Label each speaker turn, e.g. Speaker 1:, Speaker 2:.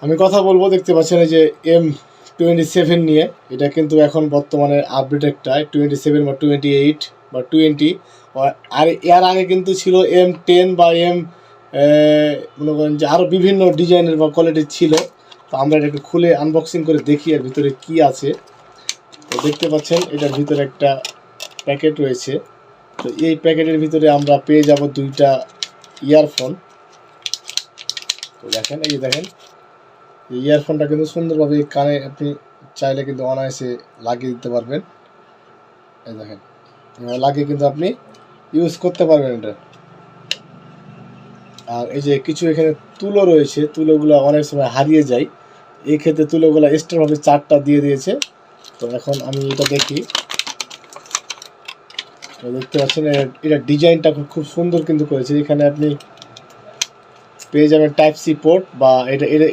Speaker 1: আমি কথা বলবো, দেখতে পাচ্ছেন এই যে M27 নিয়ে। এটা কিন্তু এখন বর্তমানে আপডেট একটা 27 বা 28 বা 20। আর এর আগে কিন্তু ছিল M10 বা মনে করেন যে আরও বিভিন্ন ডিজাইনের বা কোয়ালিটির ছিল। তো আমরা এটা একটু খুলে আনবক্সিং করে দেখি এর ভিতরে কি আছে। তো দেখতে পাচ্ছেন এটার ভিতরে একটা প্যাকেট রয়েছে। তো এই প্যাকেটের ভিতরে আমরা পেয়ে যাব 2টা ইয়ারফোন। তো দেখেন, এই যে দেখেন ইয়ারফোনটা কিন্তু সুন্দরভাবে কানে আপনি চাইলে কিন্তু অনায়াসে লাগিয়ে দিতে পারবেন। এই দেখেন, লাগিয়ে কিন্তু আপনি ইউজ করতে পারবেন এটা। আর এই যে কিছু এখানে তুলো রয়েছে, তুলোগুলো অনেক সময় হারিয়ে যায়, এই ক্ষেত্রে তুলোগুলো এক্সট্রাভাবে 4টা দিয়ে দিয়েছে। তো এখন আমি এটা দেখি। তো দেখতে পাচ্ছেন এটা ডিজাইনটা খুব সুন্দর কিন্তু করেছে। এখানে আপনি পেয়ে যাবেন টাইপ সি পোর্ট, বা এটা এটা